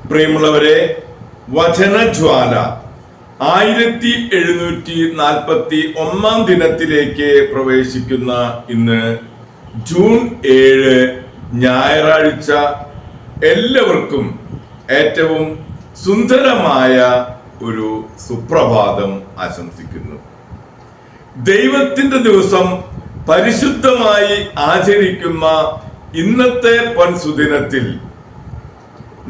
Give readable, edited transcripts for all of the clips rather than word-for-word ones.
പ്രിയമുള്ളവരെ, വചനജ്വാല 1741 ദിനത്തിലേക്ക് പ്രവേശിക്കുന്ന ഇന്ന് ജൂൺ 7 ഞായറാഴ്ച എല്ലാവർക്കും ഏറ്റവും സുന്ദരമായ ഒരു സുപ്രഭാതം ആശംസിക്കുന്നു. ദൈവത്തിന്റെ ദിവസം പരിശുദ്ധമായി ആചരിക്കുന്ന ഇന്നത്തെ പൊൻസുദിനത്തിൽ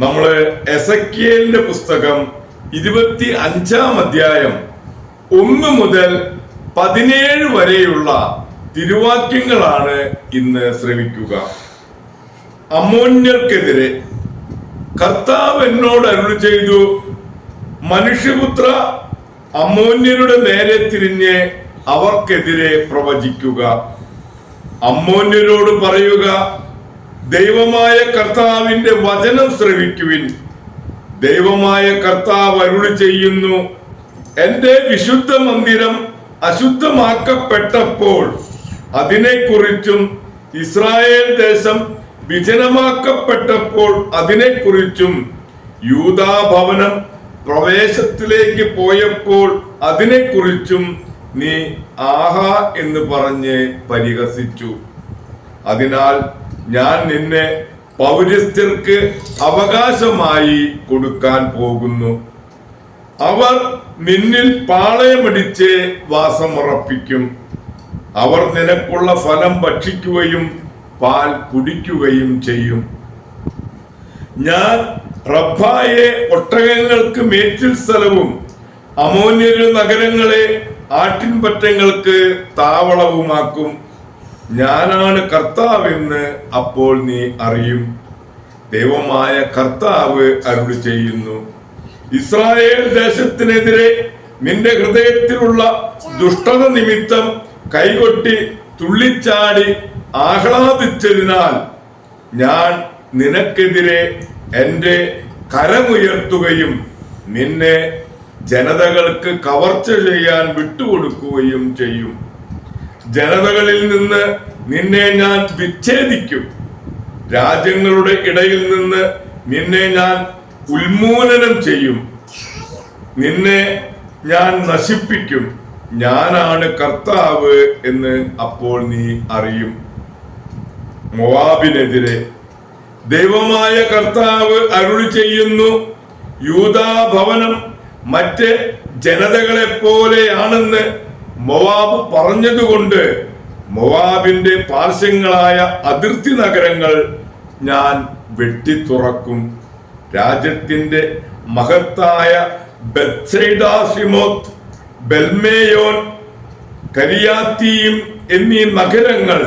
നമ്മള് എസെക്കിയേലിന്റെ പുസ്തകം 25-ാം അധ്യായം 1 മുതൽ 17 വരെയുള്ള തിരുവാക്യങ്ങളാണ് ഇന്ന് ശ്രമിക്കുക. അമ്മോന്യർക്കെതിരെ കർത്താവ് എന്നോട് അരുളി ചെയ്തു, മനുഷ്യപുത്ര, അമ്മോന്യരുടെ നേരെ തിരിഞ്ഞ് അവർക്കെതിരെ പ്രവചിക്കുക. അമ്മോന്യരോട് പറയുക, ദൈവമായ കർത്താവിന്റെ വചനം ശ്രവിക്കുവിൻ. ദൈവമായ കർത്താവ് അരുളി ചെയ്യുന്നു, എന്റെ വിശുദ്ധ മന്ദിരം അശുദ്ധമാക്കപ്പെട്ടപ്പോൾ അതിനെക്കുറിച്ചും ഇസ്രായേൽ ദേശം വിജനമാക്കപ്പെട്ടപ്പോൾ അതിനെക്കുറിച്ചും യൂദാ ഭവനം പ്രവേശത്തിലേക്ക് പോയപ്പോൾ അതിനെക്കുറിച്ചും നീ ആഹാ എന്ന് പറഞ്ഞ് പരിഹസിച്ചു. അതിനാൽ ഞാൻ നിന്നെ പൗരസ്ത്യർക്ക് അവകാശമായി കൊടുക്കാൻ പോകുന്നു. അവർ നിന്നിൽ പാളയമടിച്ച് വാസമുറപ്പിക്കും. അവർ നിനക്കുള്ള ഫലം ഭക്ഷിക്കുകയും പാൽ കുടിക്കുകയും ചെയ്യും. ഞാൻ റബ്ബായെ ഒട്ടകങ്ങൾക്ക് മേച്ചിൽ സ്ഥലവും അമ്മോന്യരുടെ നഗരങ്ങളെ ആട്ടിൻപറ്റങ്ങൾക്ക് താവളവുമാക്കും. ഞാനാണ് കർത്താവെന്ന് അപ്പോൾ നീ അറിയും. ദൈവമായ കർത്താവ് അരുളി ചെയ്യുന്നു, ഇസ്രായേൽ ദേശത്തിനെതിരെ നിന്റെ ഹൃദയത്തിലുള്ള ദുഷ്ടത നിമിത്തം കൈകൊട്ടി തുള്ളിച്ചാടി ആഹ്ലാദിച്ചതിനാൽ ഞാൻ നിനക്കെതിരെ എന്റെ കരമുയർത്തുകയും നിന്നെ ജനതകൾക്ക് കവർച്ച ചെയ്യാൻ വിട്ടുകൊടുക്കുകയും ചെയ്യും. ജനതകളിൽ നിന്ന് നിന്നെ ഞാൻ വിച്ഛേദിക്കും. രാജ്യങ്ങളുടെ ഇടയിൽ നിന്ന് നിന്നെ ഞാൻ ഉന്മൂലനം ചെയ്യും. നിന്നെ ഞാൻ നശിപ്പിക്കും. ഞാനാണ് കർത്താവ് എന്ന് അപ്പോൾ നീ അറിയും. മോവാബിനെതിരെ ദൈവമായ കർത്താവ് അരുളി ചെയ്യുന്നു, യൂദാ ഭവനം മറ്റ് ജനതകളെ പോലെയാണെന്ന് മോവാബ് പറഞ്ഞതുകൊണ്ട് മോവാബിന്റെ പാർശ്വങ്ങളായ അതിർത്തി നഗരങ്ങൾ ഞാൻ വെട്ടിത്തുറക്കും. രാജ്യത്തിന്റെ മഹത്തായ ബത്സൈദാ, ശിമോത്ത്, ബെൽമേയോൻ, കരിയാത്തീം എന്നീ നഗരങ്ങൾ,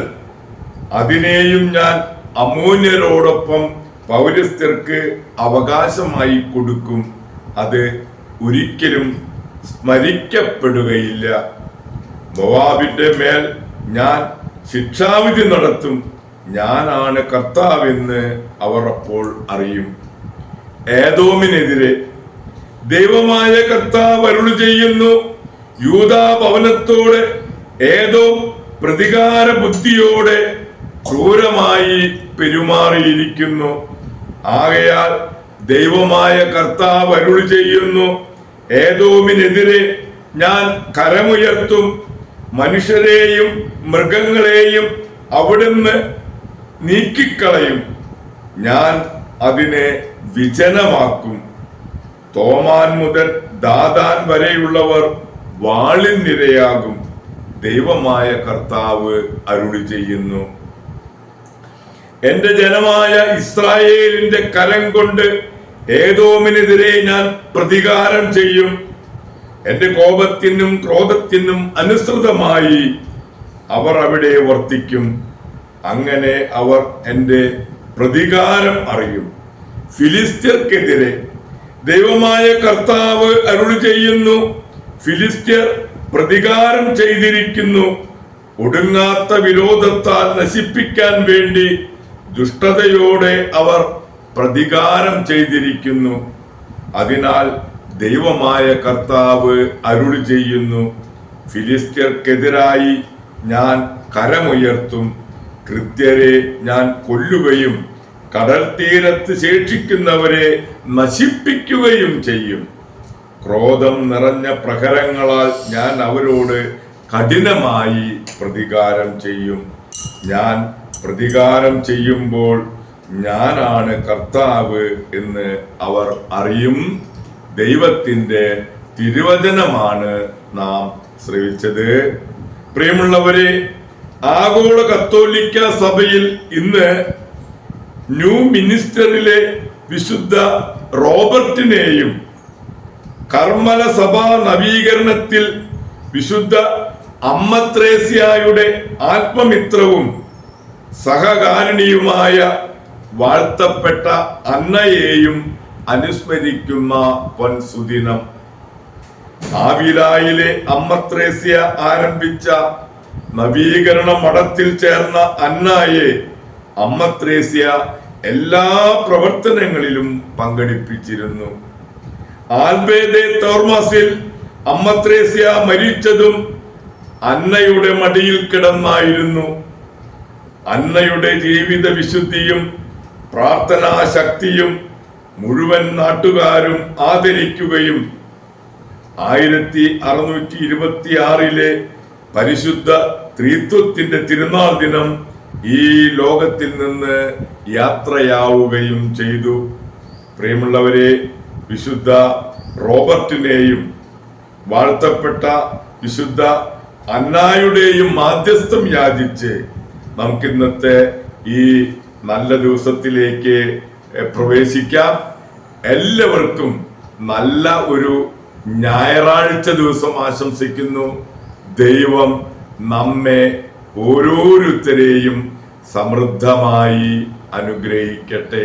അതിനെയും ഞാൻ അമ്മോന്യരോടൊപ്പം പൗരസ്ത്യർക്ക് അവകാശമായി കൊടുക്കും. അത് ഒരിക്കലും സ്മരിക്കപ്പെടുകയില്ല. മോവാബിന്റെ മേൽ ഞാൻ ശിക്ഷാവിധി നടത്തും. ഞാനാണ് കർത്താവെന്ന് അവർ അപ്പോൾ അറിയും. ഏദോമിനെതിരെ ദൈവമായ കർത്താവ് അരുളി ചെയ്യുന്നു, യൂദാ ഭവനത്തോട് ഏദോം പ്രതികാര ബുദ്ധിയോടെ ക്രൂരമായി പെരുമാറിയിരിക്കുന്നു. ആകയാൽ ദൈവമായ കർത്താവ് അരുളി ചെയ്യുന്നു, ഏദോമിനെതിരെ ഞാൻ കരമുയർത്തും. മനുഷ്യരെയും മൃഗങ്ങളെയും അവിടുന്ന് നീക്കിക്കളയും. ഞാൻ അതിനെ വിജനമാക്കും. തോമാൻ മുതൽ ദാദാൻ വരെയുള്ളവർ വാളിനിരയാകും. ദൈവമായ കർത്താവ് അരുളി ചെയ്യുന്നു, എന്റെ ജനമായ ഇസ്രായേലിന്റെ കരം കൊണ്ട് ഏദോമിനെതിരെ ഞാൻ പ്രതികാരം ചെയ്യും. എന്റെ കോപത്തിനും ക്രോധത്തിനും അനുസൃതമായി അവർ അവിടെ വർത്തിക്കും. അങ്ങനെ അവർ എന്റെ പ്രതികാരം അറിയും. ഫിലിസ്ത്യർക്കെതിരെ ദൈവമായ കർത്താവ് അരുളി ചെയ്യുന്നു, ഫിലിസ്ത്യർ പ്രതികാരം ചെയ്തിരിക്കുന്നു. ഒടുങ്ങാത്ത വിരോധത്താൽ നശിപ്പിക്കാൻ വേണ്ടി ദുഷ്ടതയോടെ അവർ പ്രതികാരം ചെയ്തിരിക്കുന്നു. അതിനാൽ ദൈവമായ കർത്താവ് അരുളി ചെയ്യുന്നു, ഫിലിസ്ത്യർക്കെതിരായി ഞാൻ കരമുയർത്തും. കൃത്യരെ ഞാൻ കൊല്ലുകയും കടൽ തീരത്ത് ശേഷിക്കുന്നവരെ നശിപ്പിക്കുകയും ചെയ്യും. ക്രോധം നിറഞ്ഞ പ്രഹരങ്ങളാൽ ഞാൻ അവരോട് കഠിനമായി പ്രതികാരം ചെയ്യും. ഞാൻ പ്രതികാരം ചെയ്യുമ്പോൾ ഞാനാണ് കർത്താവ് എന്ന് അവർ അറിയും. ദൈവത്തിന്റെ തിരുവചനമാണ് നാം ശ്രവിച്ചത്. പ്രിയമുള്ളവരെ, ആഗോള കത്തോലിക്ക സഭയിൽ ഇന്ന് ന്യൂ മിനിസ്റ്ററിലെ വിശുദ്ധ റോബർട്ടിനെയും കർമ്മല സഭാ നവീകരണത്തിൽ വിശുദ്ധ അമ്മ ത്രേസ്യായുടെ ആത്മമിത്രവും സഹകാരിണിയുമായ വാഴ്ത്തപ്പെട്ട അന്നയെയും അനുസ്മരിക്കുന്ന പൊൻസുദിനം. ആവിലായിലെ അമ്മ ത്രേസ്യ ആരംഭിച്ച നവീകരണ മഠത്തിൽ ചേർന്ന അന്നയെ അമ്മ ത്രേസ്യ എല്ലാ പ്രവർത്തനങ്ങളിലും പങ്കെടുപ്പിച്ചിരുന്നു. ആൽബേദെ തോർമാസിൽ അമ്മ ത്രേസ്യ മരിച്ചതും അന്നയുടെ മടിയിൽ കിടന്നായിരുന്നു. അന്നയുടെ ജീവിത വിശുദ്ധിയും പ്രാർത്ഥനാ ശക്തിയും മുഴുവൻ നാട്ടുകാരും ആദരിക്കുകയും 1626 പരിശുദ്ധ ത്രിത്വത്തിന്റെ തിരുനാൾ ദിനം ഈ ലോകത്തിൽ നിന്ന് യാത്രയാവുകയും ചെയ്തു. പ്രിയമുള്ളവരെ, വിശുദ്ധ റോബർട്ടിനെയും വാഴ്ത്തപ്പെട്ട വിശുദ്ധ അന്നായുടെയും മാധ്യസ്ഥം യാചിച്ച് നമുക്കിന്നത്തെ ഈ നല്ല ദിവസത്തിലേക്ക് പ്രവേശിക്കാം. എല്ലാവർക്കും നല്ല ഒരു ഞായറാഴ്ച ദിവസം ആശംസിക്കുന്നു. ദൈവം നമ്മെ ഓരോരുത്തരെയും സമൃദ്ധമായി അനുഗ്രഹിക്കട്ടെ.